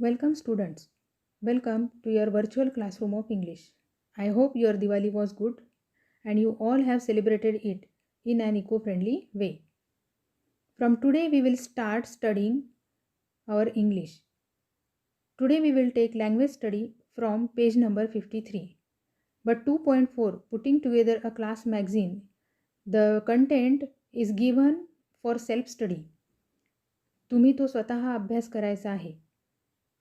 Welcome students. Welcome to your virtual classroom of English. I hope your Diwali was good and you all have celebrated it in an eco-friendly way. From today we will start studying our English. Today we will take language study from page number 53. But 2.4 putting together a class magazine. The content is given for self study. तुम्ही तो स्वतः अभ्यास करायचा आहे.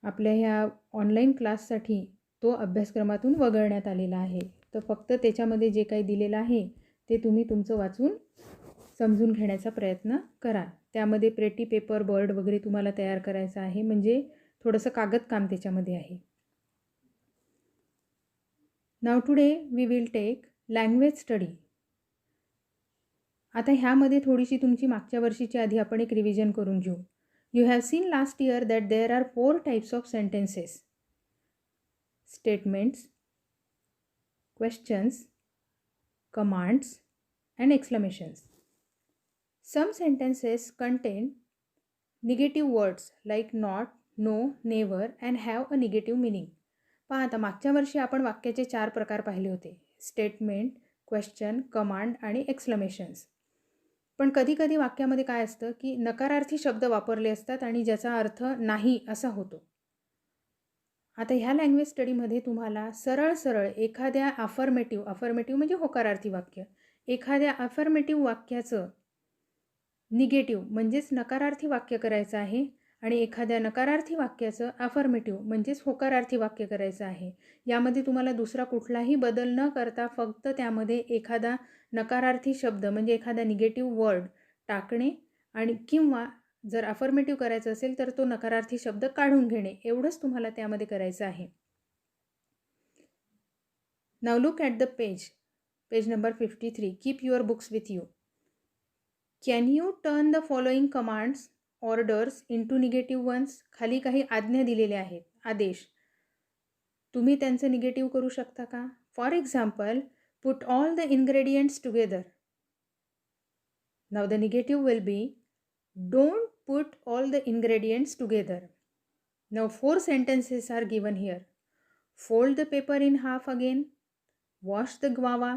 आपल्या ह्या online क्लाससाठी तो अभ्यासक्रमातून वगळण्यात आलेला आहे. तर फक्त त्याच्यामध्ये जे काही दिलेलं आहे ते तुम्ही तुमचं वाचून समजून घेण्याचा प्रयत्न करा. त्यामध्ये प्रेटी पेपर बर्ड वगैरे तुम्हाला तयार करायचं आहे, म्हणजे थोडंसं कागद काम त्याच्यामध्ये आहे. Now today we will take language study. आता ह्यामध्ये थोडीशी तुमची मागच्या वर्षीची आधी आपण एक रिव्हिजन करून घेऊ. You have seen last year that there are 4 types of sentences: statements, questions, commands, and exclamations. Some sentences contain negative words like not, no, never, and have a negative meaning. पहा आता मागच्या वर्षी आपण वाक्याचे 4 प्रकार पाहिले होते: स्टेटमेंट, क्वेश्चन, कमांड आणि एक्सक्लेमेशन्स. पण कधी कधी वाक्यामध्ये काय असतं की नकारार्थी शब्द वापरले असतात आणि ज्याचा अर्थ नाही असा होतो. आता ह्या लँग्वेज स्टडीमध्ये तुम्हाला सरळ सरळ एखाद्या अफर्मेटिव्ह म्हणजे होकारार्थी वाक्य, एखाद्या अफर्मेटिव्ह वाक्याचं निगेटिव्ह म्हणजेच नकारार्थी वाक्य करायचं आहे आणि एखाद्या नकारार्थी वाक्याचं अफर्मेटिव्ह म्हणजेच होकारार्थी वाक्य करायचं आहे. यामध्ये तुम्हाला दुसरा कुठलाही बदल न करता फक्त त्यामध्ये एखादा नकारार्थी शब्द म्हणजे एखादा निगेटिव्ह वर्ड टाकणे आणि किंवा जर अफर्मेटिव्ह करायचं असेल तर तो नकारार्थी शब्द काढून घेणे, एवढंच तुम्हाला त्यामध्ये करायचं आहे. Now look at the page number 53. Keep your books with you. Can you turn the following commands orders into negative ones. खाली काही आज्ञा दिलेल्या आहेत, आदेश. तुम्ही त्यांचं निगेटिव्ह करू शकता का? For example, put all the ingredients together. Now the negative will be don't put all the ingredients together. Now 4 sentences are given here. Fold the paper in half again. Wash the guava.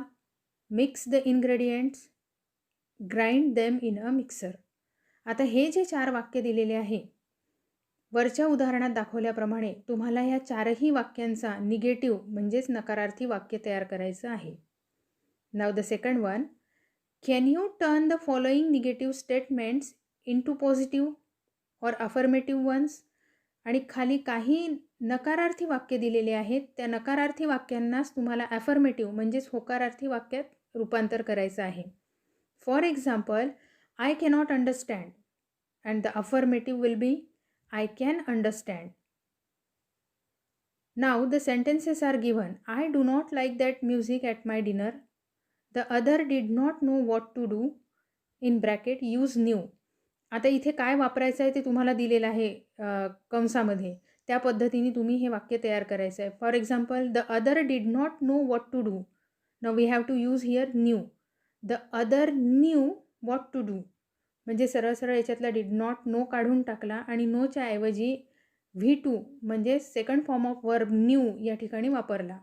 Mix the ingredients. Grind them in a mixer. आता हे जे 4 वाक्य दिलेले आहे, वरच्या उदाहरणात दाखवल्याप्रमाणे तुम्हाला ह्या 4ही वाक्यांचा निगेटिव्ह म्हणजेच नकारार्थी वाक्य तयार करायचं आहे. Now the second one, can you turn the following negative statements into positive or affirmative ones? आणि खाली काही नकारार्थी वाक्य दिलेले आहेत, त्या नकारार्थी वाक्यांनाच तुम्हाला अफर्मेटिव्ह म्हणजेच होकारार्थी वाक्यात रूपांतर करायचं आहे. For example, I cannot understand and the affirmative will be I can understand. Now the sentences are given. I do not like that music at my dinner. The other did not know what to do. In bracket use new. आता इथे काय वापरायचं आहे ते तुम्हाला दिलेलं आहे कंसामध्ये. त्या पद्धतीने तुम्ही हे वाक्य तयार करायचं आहे. For example, the other did not know what to do. Now we have to use here knew. The other knew what to do म्हणजे सरळ सरळ याच्यातला डिड नॉट नो काढून टाकला आणि नोच्या ऐवजी V2 म्हणजे second form of verb new या ठिकाणी वापरला.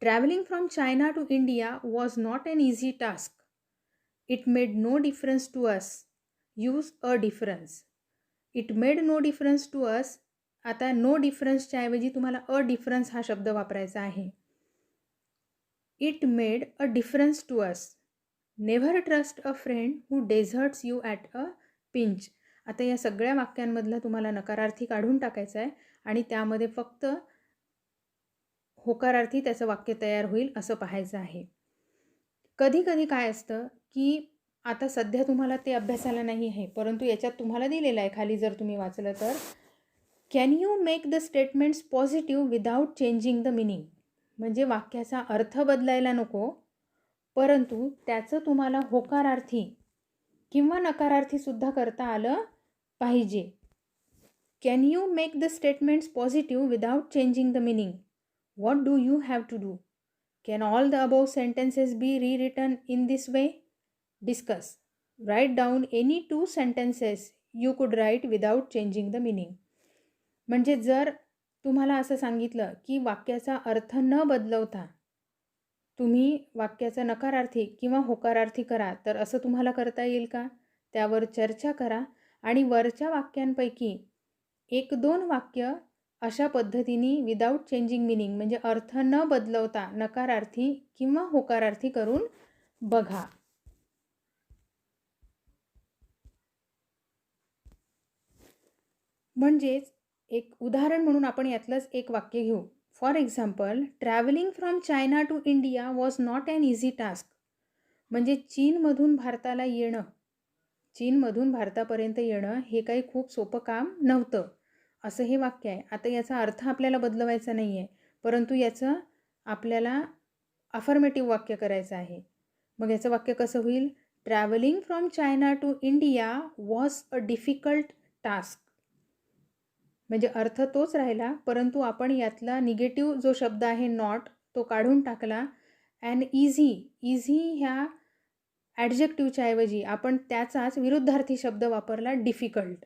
Traveling from China to India was not an easy task. It made no difference to us. Use a difference. It made no difference to us. आता no difference च्या ऐवजी तुम्हाला a difference हा शब्द वापरायचा आहे. It made a difference to us. Never trust a friend who deserts you at a pinch. आता या सगळ्या वाक्यांमधला तुम्हाला नकारार्थी काढून टाकायचा आहे आणि त्यामध्ये फक्त होकारार्थी त्याचं वाक्य तयार होईल असं पाहायचं आहे. कधी कधी काय असतं की आता सध्या तुम्हाला ते अभ्यासाला नाही आहे, परंतु याच्यात तुम्हाला दिलेलं आहे, खाली जर तुम्ही वाचलं तर, can you make the statements positive without changing the meaning. म्हणजे वाक्याचा अर्थ बदलायला नको, परंतु त्याचं तुम्हाला होकारार्थी किंवा नकारार्थीसुद्धा करता आलं पाहिजे. Can you make the statements positive without changing the meaning. What do you have to do? Can all the above sentences be rewritten in this way? Discuss. Write down any 2 sentences you could write without changing the meaning. म्हणजे जर तुम्हाला असं सांगितलं की वाक्याचा अर्थ न बदलवता तुम्ही वाक्याचा नकारार्थी किंवा होकारार्थी करा, तर असं तुम्हाला करता येईल का? त्यावर चर्चा करा आणि वरच्या वाक्यांपैकी 1-2 वाक्य अशा पद्धतीने विदाऊट चेंजिंग मीनिंग म्हणजे अर्थ न बदलवता नकारार्थी किंवा होकारार्थी करून बघा. म्हणजेच एक उदाहरण म्हणून आपण यातलंच एक वाक्य घेऊ. For example, travelling from China to India was not an easy task. म्हणजे चीनमधून भारतापर्यंत येणं हे काही खूप सोपं काम नव्हतं, असं हे वाक्य आहे. आता याचा अर्थ आपल्याला बदलवायचा नाही आहे, परंतु याचं आपल्याला अफर्मेटिव्ह वाक्य करायचं आहे. मग याचं वाक्य कसं होईल? Travelling from China to India was a difficult task. म्हणजे अर्थ तोच राहिला, परंतु आपण यातला निगेटिव्ह जो शब्द आहे नॉट, तो काढून टाकला. अँड इझी ह्या ॲडजेक्टिव्हच्या ऐवजी आपण त्याचाच विरुद्धार्थी शब्द वापरला, difficult.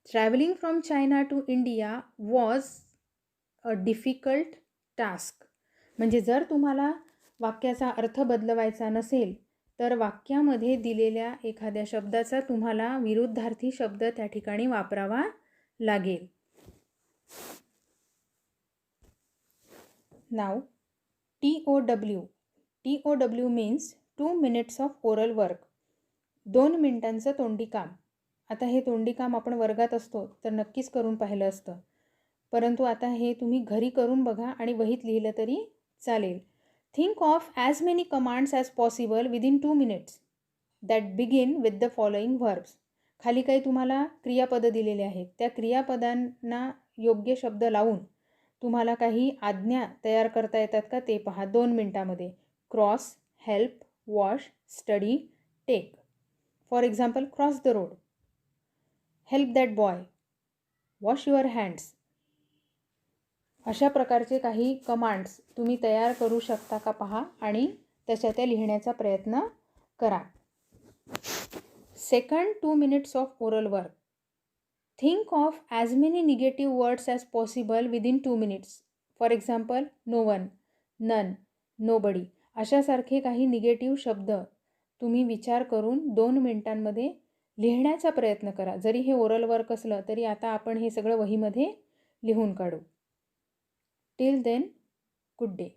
Travelling from China to India was a difficult task. म्हणजे जर तुम्हाला वाक्याचा अर्थ बदलवायचा नसेल, तर वाक्यामध्ये दिलेल्या एखाद्या शब्दाचा तुम्हाला विरुद्धार्थी शब्द त्या ठिकाणी वापरावा लागेल. नाव TOW means 2 minutes of oral work. 2 मिनिटांचं तोंडी काम. आता हे तोंडी काम आपण वर्गात असतो तर नक्कीच करून पाहिलं असतं, परंतु आता हे तुम्ही घरी करून बघा आणि वहीत लिहिलं तरी चालेल. Think of as many commands as possible within 2 minutes that begin with the following verbs. खाली काही तुम्हाला क्रियापदं दिलेले आहेत. त्या क्रियापदांना योग्य शब्द लावून तुम्हाला काही आज्ञा तयार करता येतात का ते पहा 2 मिनिटामध्ये. Cross, help, wash, study, take. For example, cross the road, help that boy, wash your hands. अशा प्रकारचे काही कमांड्स तुम्ही तयार करू शकता का पहा आणि तशा त्या लिहिण्याचा प्रयत्न करा. Second, 2 minutes of oral work. Think of as many negative words as possible within 2 minutes. For example, no one, none, nobody. अशासारखे काही निगेटिव्ह शब्द तुम्ही विचार करून 2 मिनिटांमध्ये लिहिण्याचा प्रयत्न करा. जरी हे ओरल वर्क असलं तरी आता आपण हे सगळं वहीमध्ये लिहून काढू. Till then, good day.